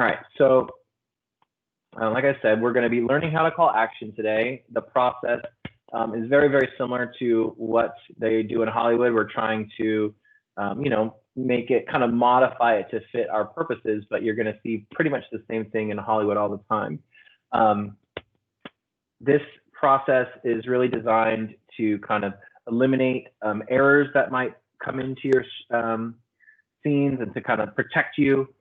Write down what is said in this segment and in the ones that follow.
All right, so like I said, we're going to be learning how to call action today. The process is very, very similar to what they do in Hollywood. We're trying to, make it kind of modify it to fit our purposes, but you're going to see pretty much the same thing in Hollywood all the time. This process is really designed to kind of eliminate errors that might come into your scenes and to kind of protect you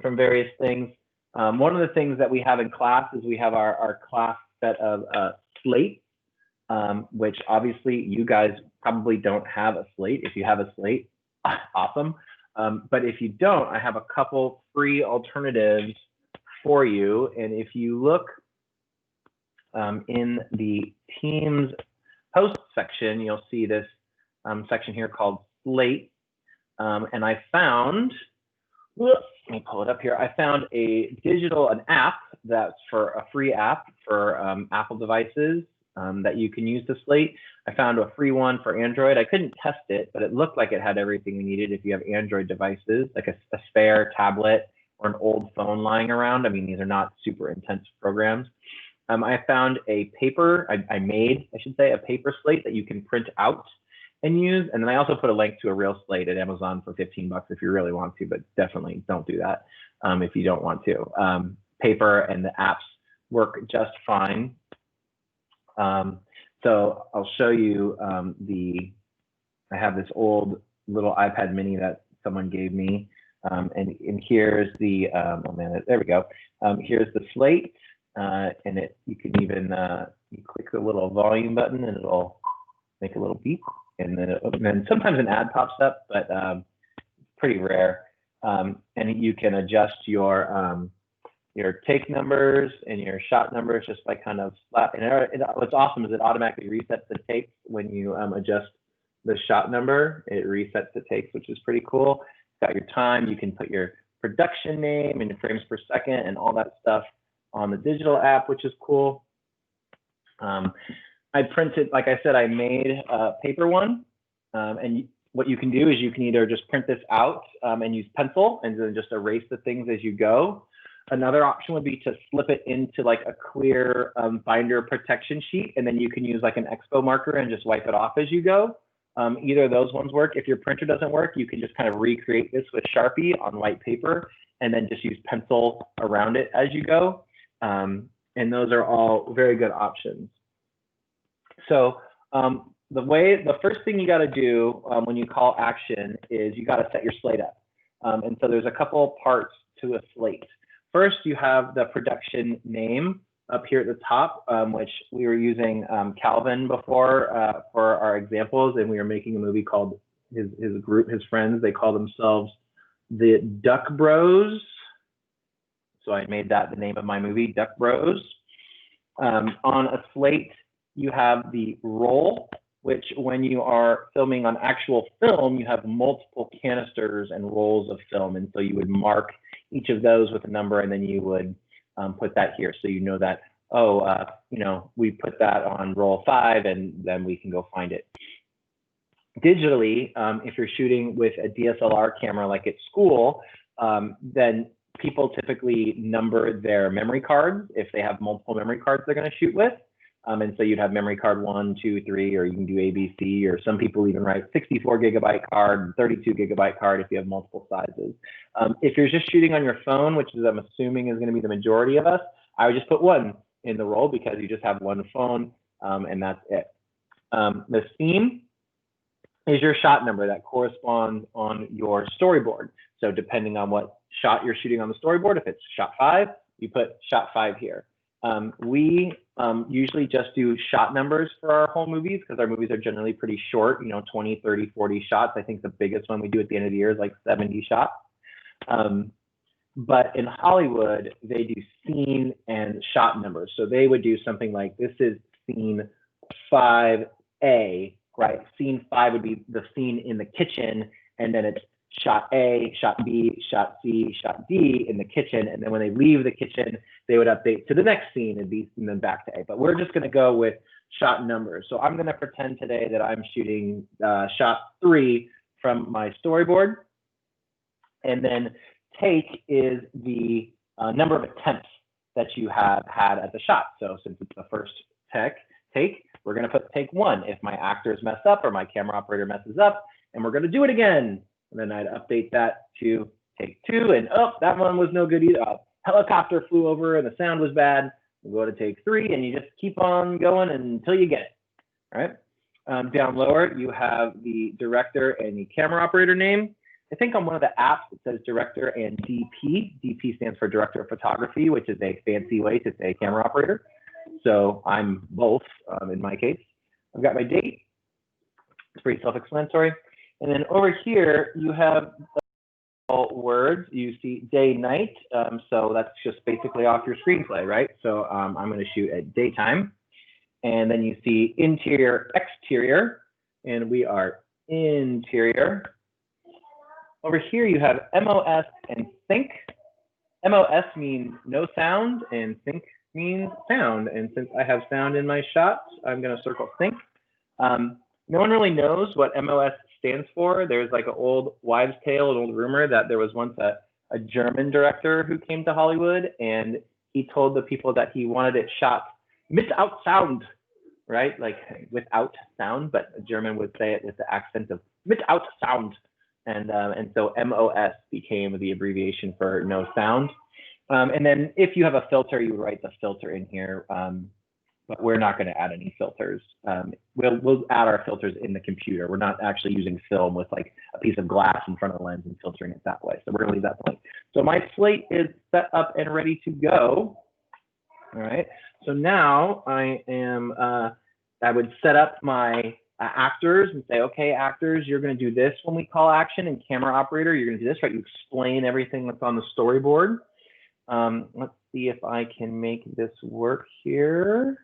from various things. One of the things that we have in class is we have our class set of slates, which obviously you guys probably don't have a slate. If you have a slate, awesome. But if you don't, I have a couple free alternatives for you. And if you look in the Teams host section, you'll see this section here called Slate. And I found, let me pull it up here. I found an app that's for a free app for Apple devices that you can use to Slate. I found a free one for Android. I couldn't test it, but it looked like it had everything we needed if you have Android devices, like a spare tablet or an old phone lying around. I mean, these are not super intense programs. I found a paper, I made a paper slate that you can print out and use. And then I also put a link to a real slate at Amazon for 15 bucks if you really want to, but definitely don't do that if you don't want to. Paper and the apps work just fine. So I'll show you I have this old little iPad mini that someone gave me. And here's the, there we go. Here's the slate. And you can even you click the little volume button and it'll make a little beep, and then sometimes an ad pops up, but pretty rare. And you can adjust your take numbers and your shot numbers just by kind of slap. And what's awesome is it automatically resets the takes when you adjust the shot number. It resets the takes, which is pretty cool. It's got your time. You can put your production name and your frames per second and all that stuff on the digital app, which is cool. I printed, like I said, I made a paper one. And what you can do is you can either just print this out and use pencil and then just erase the things as you go. Another option would be to slip it into like a clear binder protection sheet, and then you can use like an expo marker and just wipe it off as you go. Either of those ones work. If your printer doesn't work, you can just kind of recreate this with Sharpie on white paper and then just use pencil around it as you go. And those are all very good options. So the first thing you got to do when you call action is you got to set your slate up. And so there's a couple parts to a slate. First, you have the production name up here at the top, which we were using Calvin before for our examples, and we were making a movie called his friends, they call themselves the Duck Bros. So I made that the name of my movie, Duck Bros. On a slate, you have the roll, which when you are filming on actual film, you have multiple canisters and rolls of film. And so you would mark each of those with a number, and then you would put that here. So you know that, we put that on roll 5, and then we can go find it. Digitally, if you're shooting with a DSLR camera like at school, then people typically number their memory cards if they have multiple memory cards they're going to shoot with. And so you'd have memory card 1, 2, 3, or you can do ABC, or some people even write 64 gigabyte card, 32 gigabyte card if you have multiple sizes. If you're just shooting on your phone, which is I'm assuming is going to be the majority of us, I would just put 1 in the roll because you just have 1 phone, and that's it. The scene is your shot number that corresponds on your storyboard. So depending on what shot you're shooting on the storyboard, if it's shot 5, you put shot 5 here. We usually just do shot numbers for our whole movies because our movies are generally pretty short, 20, 30, 40 shots. I think the biggest one we do at the end of the year is like 70 shots. But in Hollywood, they do scene and shot numbers. So they would do something like, this is scene 5A, right? Scene 5 would be the scene in the kitchen, and then it's shot A, shot B, shot C, shot D in the kitchen. And then when they leave the kitchen, they would update to the next scene and B, and then back to A. But we're just going to go with shot numbers. So I'm going to pretend today that I'm shooting shot 3 from my storyboard. And then take is the number of attempts that you have had at the shot. So since it's the first take, we're going to put take 1 if my actors mess up or my camera operator messes up, and we're going to do it again. And then I'd update that to take 2, and oh, that one was no good either. Helicopter flew over and the sound was bad. We'll go to take 3, and you just keep on going until you get it. All right. Down lower, you have the director and the camera operator name. I think on one of the apps it says director and DP. DP stands for director of photography, which is a fancy way to say camera operator. So I'm both in my case. I've got my date. It's pretty self-explanatory. And then over here, you have all words. You see day, night. So that's just basically off your screenplay, right? So I'm going to shoot at daytime. And then you see interior, exterior, and we are interior. Over here, you have MOS and sync. MOS means no sound, and sync means sound. And since I have sound in my shots, I'm going to circle sync. No one really knows what MOS stands for. There's like an old wives' tale, an old rumor that there was once a German director who came to Hollywood, and he told the people that he wanted it shot without sound, right? Like without sound, but a German would say it with the accent of without sound. And so MOS became the abbreviation for no sound. And then if you have a filter, you write the filter in here, but we're not going to add any filters. We'll add our filters in the computer. We're not actually using film with like a piece of glass in front of the lens and filtering it that way. So we're going to leave that blank. So my slate is set up and ready to go. All right. So now I would set up my actors and say, okay, actors, you're going to do this when we call action, and camera operator, you're going to do this, right? You explain everything that's on the storyboard. Let's see if I can make this work here.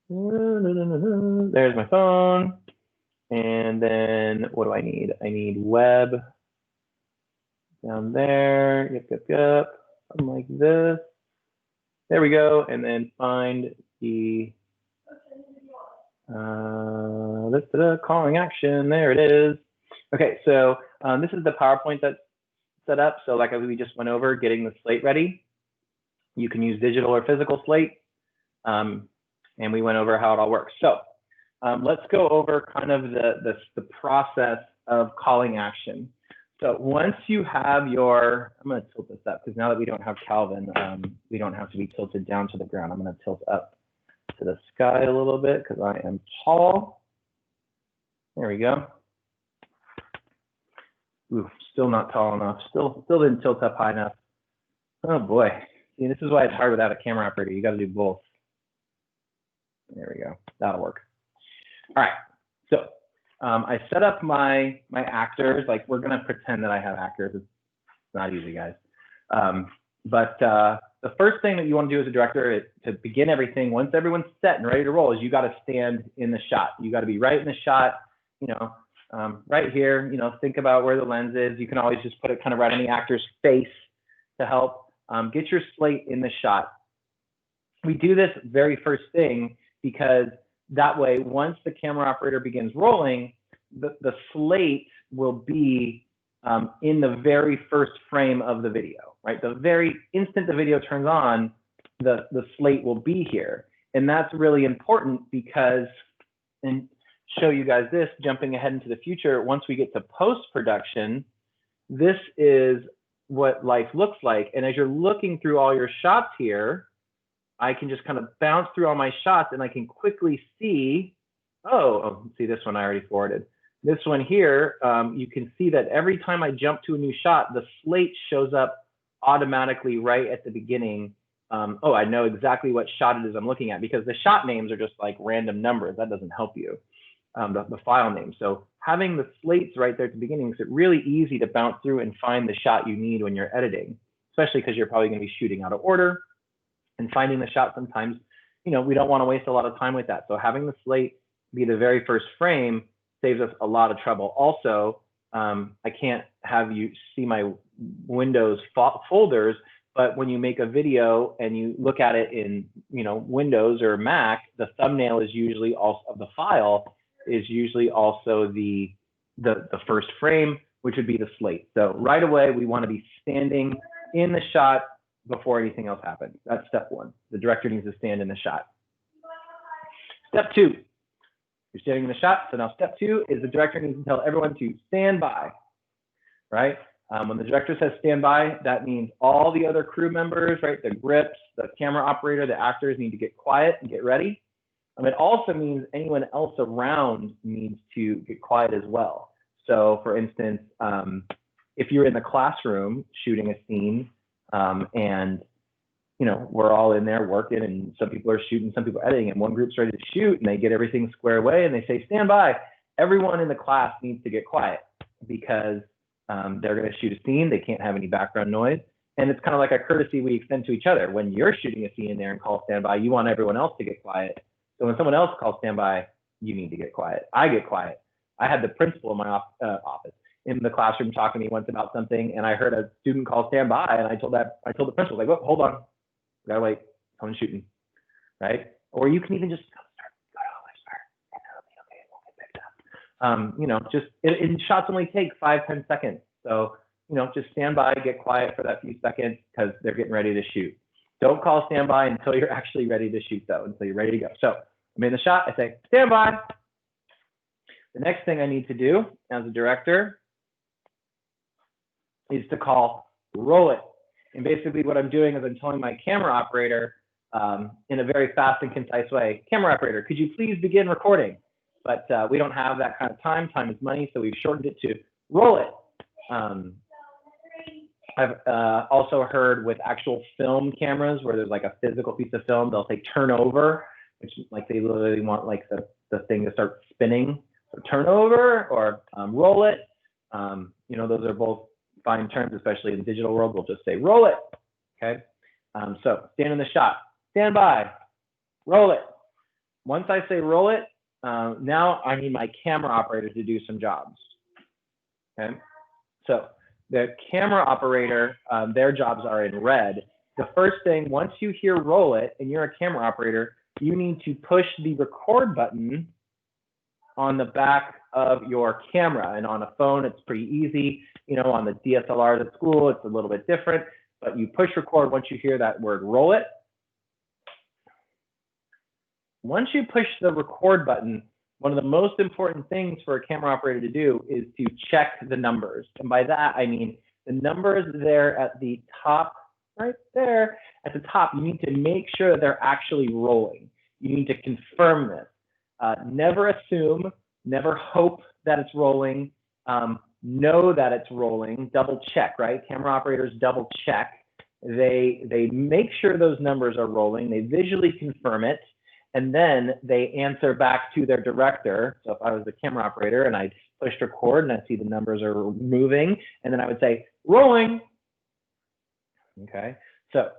There's my phone. And then what do I need? I need web down there. Yep. Something like this. There we go. And then find the calling action. There it is. Okay, so this is the PowerPoint that's set up. So like we just went over, getting the slate ready. You can use digital or physical slate. And we went over how it all works. So let's go over kind of the process of calling action. So once you have your, I'm going to tilt this up because now that we don't have Calvin, we don't have to be tilted down to the ground. I'm going to tilt up to the sky a little bit because I am tall. There we go. Ooh, still not tall enough. Still didn't tilt up high enough. Oh boy. See, this is why it's hard without a camera operator. You got to do both. There we go. That'll work. All right. So I set up my actors. Like we're going to pretend that I have actors. It's not easy, guys. But the first thing that you want to do as a director is to begin everything. Once everyone's set and ready to roll, is you got to stand in the shot. You got to be right in the shot, you know, right here, you know, think about where the lens is. You can always just put it kind of right on the actor's face to help. Get your slate in the shot. We do this very first thing because that way, once the camera operator begins rolling, the slate will be in the very first frame of the video, right? The very instant the video turns on, the slate will be here. And that's really important because, and show you guys this, jumping ahead into the future, once we get to post-production, this is what life looks like. And as you're looking through all your shots here, I can just kind of bounce through all my shots and I can quickly see, oh, see this one I already forwarded. This one here, you can see that every time I jump to a new shot, the slate shows up automatically right at the beginning. Oh, I know exactly what shot it is I'm looking at because the shot names are just like random numbers. That doesn't help you, the file name. So having the slates right there at the beginning makes it really easy to bounce through and find the shot you need when you're editing, especially because you're probably going to be shooting out of order and finding the shot sometimes, you know, we don't want to waste a lot of time with that. So having the slate be the very first frame saves us a lot of trouble. Also, I can't have you see my Windows folders, but when you make a video and you look at it in, you know, Windows or Mac, the thumbnail is usually also of the file is usually also the first frame. which would be the slate. So right away, we want to be standing in the shot before anything else happens. That's step one. The director needs to stand in the shot. Step two, you're standing in the shot. So now step two is the director needs to tell everyone to stand by, right? When the director says stand by, that means all the other crew members, right? The grips, the camera operator, the actors need to get quiet and get ready. It also means anyone else around needs to get quiet as well. So for instance, if you're in the classroom shooting a scene and we're all in there working and some people are shooting, some people are editing, and one group's ready to shoot and they get everything squared away and they say stand by, everyone in the class needs to get quiet because they're going to shoot a scene. They can't have any background noise. And it's kind of like a courtesy we extend to each other. When you're shooting a scene in there and call stand by, you want everyone else to get quiet. So when someone else calls stand by, you need to get quiet. I get quiet. I had the principal in my office in the classroom talking to me once about something, and I heard a student call stand by, and I told the principal, like, hold on, we gotta wait, someone's shooting, right? Or you can even just just in shots only take 5-10 seconds. So, just stand by, get quiet for that few seconds because they're getting ready to shoot. Don't call stand by until you're actually ready to shoot though, until you're ready to go. So I'm in the shot, I say, stand by. The next thing I need to do as a director is to call roll it. And basically what I'm doing is I'm telling my camera operator in a very fast and concise way, camera operator, could you please begin recording? But we don't have that kind of time. Time is money, so we've shortened it to roll it. I've also heard with actual film cameras where there's like a physical piece of film, they'll say turn over, which like they literally want like the thing to start spinning. So turn over or roll it. Those are both fine terms, especially in the digital world. We'll just say roll it. Okay. So stand in the shot, stand by, roll it. Once I say roll it, now I need my camera operator to do some jobs. Okay. So the camera operator, their jobs are in red. The first thing, once you hear roll it and you're a camera operator, you need to push the record button on the back of your camera. And on a phone, it's pretty easy. On the DSLRs at school, it's a little bit different, but you push record once you hear that word roll it. Once you push the record button, one of the most important things for a camera operator to do is to check the numbers. And by that, I mean the numbers there at the top, right there at the top, you need to make sure that they're actually rolling. You need to confirm this. Never assume, never hope that it's rolling. Know that it's rolling, double check, right? Camera operators double check. They make sure those numbers are rolling. They visually confirm it. And then they answer back to their director. So if I was the camera operator and I pushed record and I see the numbers are moving, and then I would say, rolling. Okay, so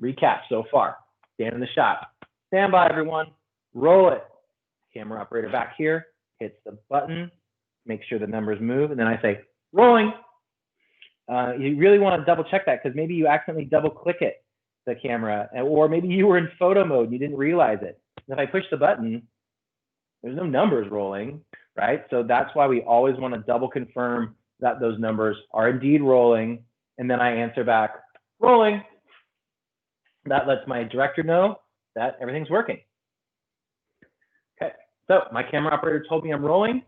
recap so far. Stand in the shot. Stand by, everyone. Roll it. Camera operator back here hits the button, make sure the numbers move, and then I say, rolling. You really want to double check that because maybe you accidentally double click it, the camera, or maybe you were in photo mode and you didn't realize it. And if I push the button, there's no numbers rolling, right? So that's why we always want to double confirm that those numbers are indeed rolling. And then I answer back, rolling. That lets my director know that everything's working. Okay, so my camera operator told me I'm rolling.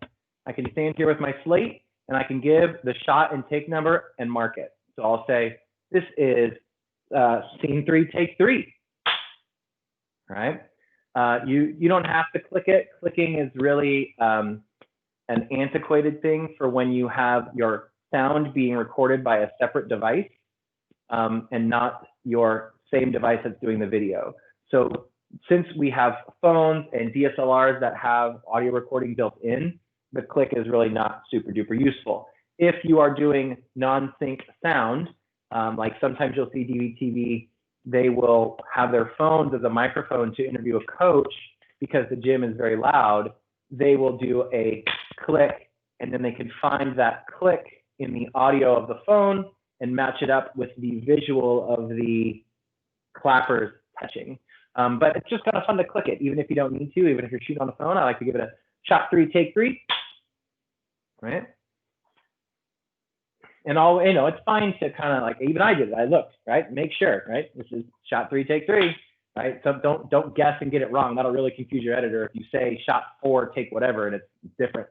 I can stand here with my slate and I can give the shot and take number and mark it. So I'll say, this is scene 3, take 3, right? You don't have to click it. Clicking is really an antiquated thing for when you have your sound being recorded by a separate device and not your same device that's doing the video. So since we have phones and DSLRs that have audio recording built in, the click is really not super duper useful. If you are doing non-sync sound, like sometimes you'll see DVTV, they will have their phones as a microphone to interview a coach because the gym is very loud. They will do a click and then they can find that click in the audio of the phone and match it up with the visual of the clappers touching. But it's just kind of fun to click it, even if you don't need to, even if you're shooting on the phone. I like to give it a shot 3, take 3, right? And all, it's fine to kind of like, even I did it. I looked, right? Make sure, right? This is shot 3, take 3, right? So don't guess and get it wrong. That'll really confuse your editor if you say shot 4, take whatever, and it's different,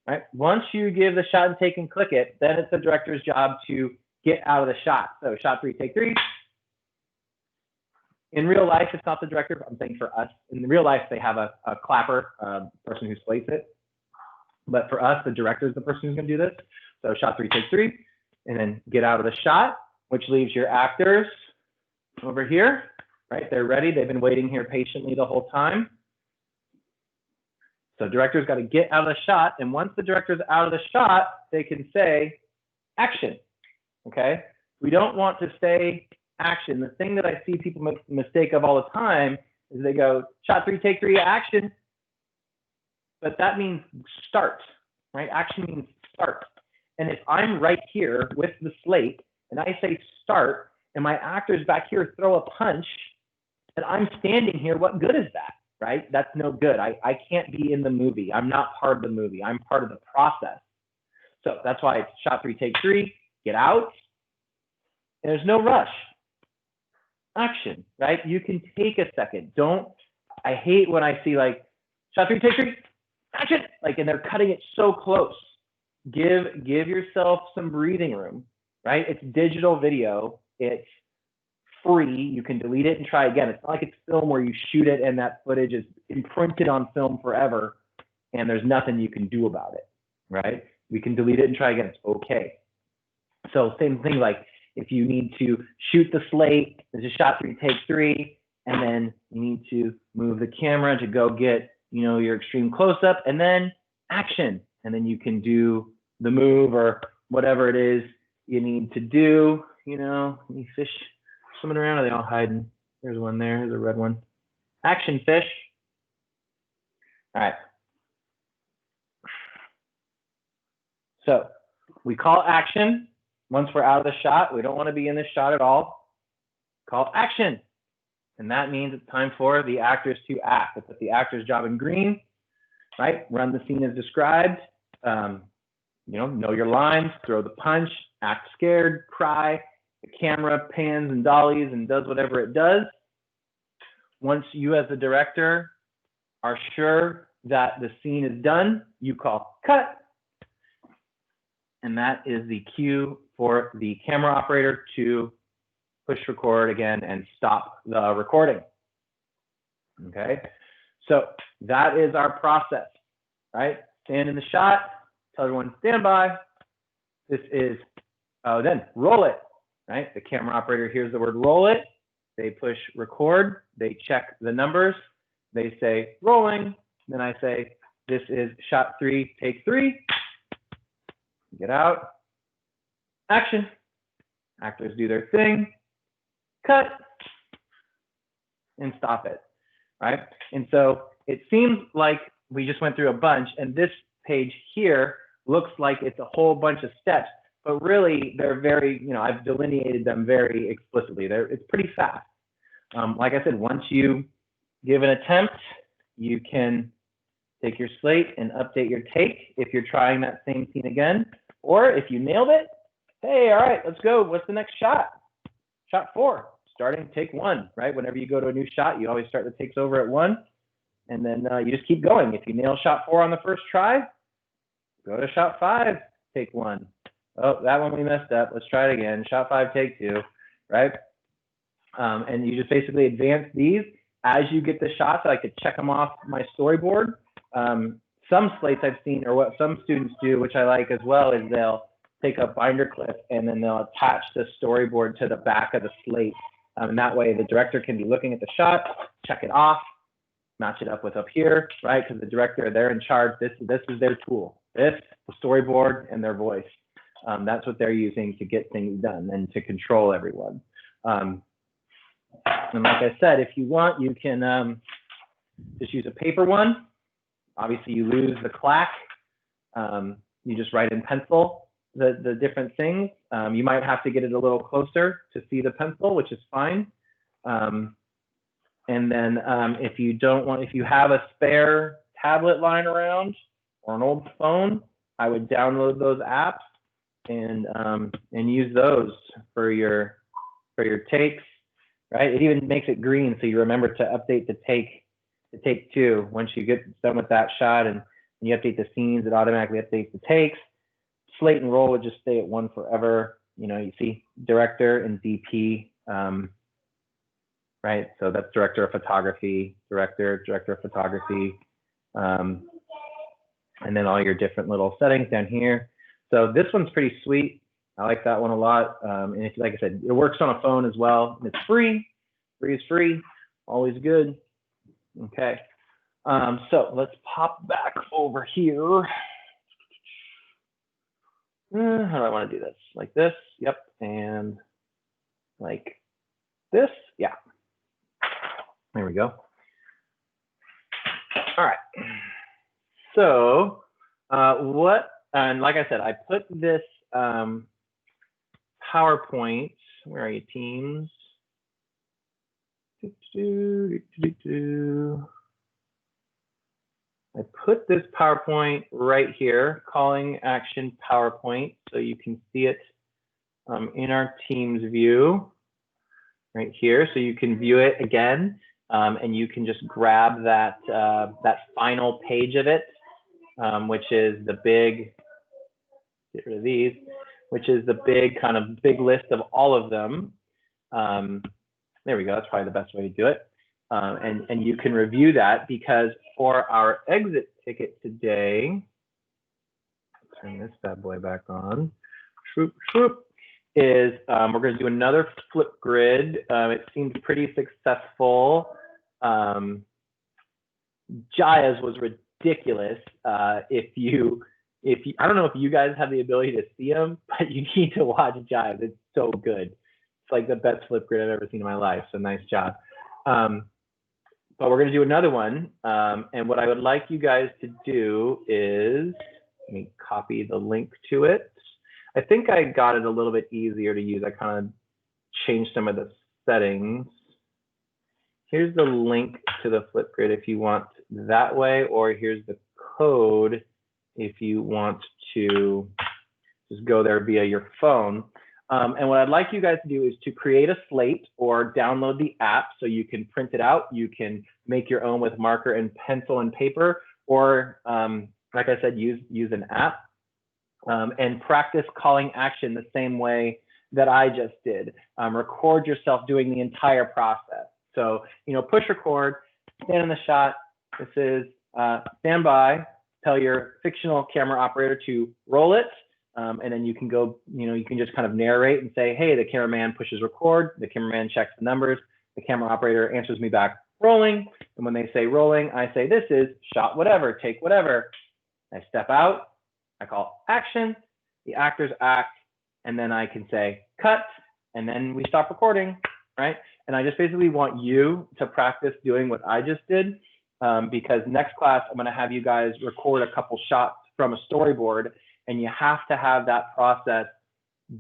right? Once you give the shot and take and click it, then it's the director's job to get out of the shot. So shot 3, take 3. In real life, it's not the director. I'm saying for us. In real life, they have a clapper, person who slates it. But for us, the director is the person who's going to do this. So shot 3, take 3, and then get out of the shot, which leaves your actors over here, right? They're ready. They've been waiting here patiently the whole time. So director's got to get out of the shot. And once the director's out of the shot, they can say action, okay? We don't want to say action. The thing that I see people make the mistake of all the time is they go shot 3, take 3, action. But that means start, right? Action means start. And if I'm right here with the slate and I say start and my actors back here throw a punch and I'm standing here, what good is that, right? That's no good. I can't be in the movie. I'm not part of the movie. I'm part of the process. So that's why it's shot 3, take 3, get out. And there's no rush. Action, right? You can take a second. I hate when I see like shot 3, take 3, action, like, and they're cutting it so close. Give yourself some breathing room, right? It's digital video. It's free. You can delete it and try again. It's not like it's film where you shoot it and that footage is imprinted on film forever and there's nothing you can do about it, right? We can delete it and try again. It's okay. So same thing, like if you need to shoot the slate, there's a shot 3, take 3, and then you need to move the camera to go get, your extreme close-up, and then action. And then you can do the move or whatever it is you need to do. Any fish swimming around? Are they all hiding? There's one there. There's a red one. Action, fish. All right. So we call action once we're out of the shot. We don't want to be in this shot at all. Call action. And that means it's time for the actors to act. It's the actor's job in green, right? Run the scene as described. Know your lines, throw the punch, act scared, cry. The camera pans and dollies and does whatever it does. Once you as the director are sure that the scene is done, you call cut. And that is the cue for the camera operator to push record again and stop the recording. Okay, so that is our process, right? Stand in the shot, tell everyone stand by. This is, then roll it, right? The camera operator hears the word roll it. They push record, they check the numbers, they say rolling. Then I say, this is shot 3, take 3. Get out, action. Actors do their thing, cut, and stop it, right? And so it seems like we just went through a bunch, and this page here looks like it's a whole bunch of steps, but really they're very, I've delineated them very explicitly. It's pretty fast. Like I said, once you give an attempt, you can take your slate and update your take if you're trying that same scene again, or if you nailed it, hey, all right, let's go. What's the next shot? Shot 4, starting take 1, right? Whenever you go to a new shot, you always start the takes over at 1, and then you just keep going. If you nail shot 4 on the first try, go to shot 5, take 1. Oh, that one we messed up. Let's try it again. Shot 5, take 2, right? And you just basically advance these as you get the shots. I like to check them off my storyboard. Some slates I've seen, or what some students do, which I like as well, is they'll take a binder clip and then they'll attach the storyboard to the back of the slate. And that way the director can be looking at the shot, check it off, match it up with up here, right? Because the director, they're in charge. This is their tool. This, the storyboard, and their voice. That's what they're using to get things done and to control everyone. And like I said, if you want, you can just use a paper one. Obviously, you lose the clack. You just write in pencil the different things. You might have to get it a little closer to see the pencil, which is fine. And then if you have a spare tablet lying around or an old phone, I would download those apps and use those for your takes, right? It even makes it green, so you remember to update the take 2. Once you get done with that shot and you update the scenes, it automatically updates the takes. Slate and roll would just stay at 1 forever. You know, you see director and DP, right? So that's director of photography, director of photography, and then all your different little settings down here. So this one's pretty sweet. I like that one a lot. And it's, like I said, it works on a phone as well. It's free. Free is free. Always good. Okay. So let's pop back over here. How do I want to do this? Like this? Yep. And like this? Yeah. There we go. All right. So and like I said, I put this PowerPoint, where are you, teams? I put this PowerPoint right here, calling action PowerPoint, so you can see it in our Teams view right here. So you can view it again, and you can just grab that that final page of it, which is the big, get rid of these, which is the big kind of big list of all of them. There we go. That's probably the best way to do it. And you can review that, because for our exit ticket today, turn this bad boy back on, is we're going to do another Flipgrid. It seemed pretty successful. Jaya's was ridiculous. If you, I don't know if you guys have the ability to see them, but you need to watch Jaya's. It's so good. It's like the best Flipgrid I've ever seen in my life. So nice job. But we're going to do another one. And what I would like you guys to do is, let me copy the link to it. I think I got it a little bit easier to use. I kind of changed some of the settings. Here's the link to the Flipgrid if you want that way, or here's the code if you want to just go there via your phone. And what I'd like you guys to do is to create a slate or download the app so you can print it out. You can make your own with marker and pencil and paper, or like I said, use an app, and practice calling action the same way that I just did. Record yourself doing the entire process. So, you know, push record, stand in the shot. This is stand by, tell your fictional camera operator to roll it. And then you can go, you know, you can just kind of narrate and say, hey, the cameraman pushes record, the cameraman checks the numbers, the camera operator answers me back, rolling. And when they say rolling, I say, this is shot whatever, take whatever. I step out, I call action, the actors act, and then I can say cut, and then we stop recording, right? And I just basically want you to practice doing what I just did, because next class, I'm gonna have you guys record a couple shots from a storyboard, and you have to have that process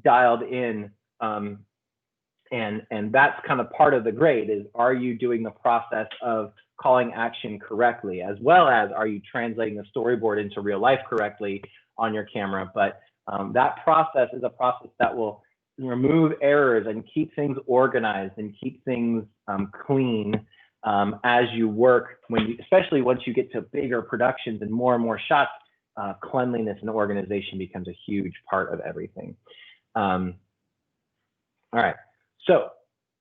dialed in. And that's kind of part of the grade is, are you doing the process of calling action correctly, as well as are you translating the storyboard into real life correctly on your camera? But that process is a process that will remove errors and keep things organized and keep things clean as you work, especially once you get to bigger productions and more shots. Cleanliness and organization becomes a huge part of everything. All right, so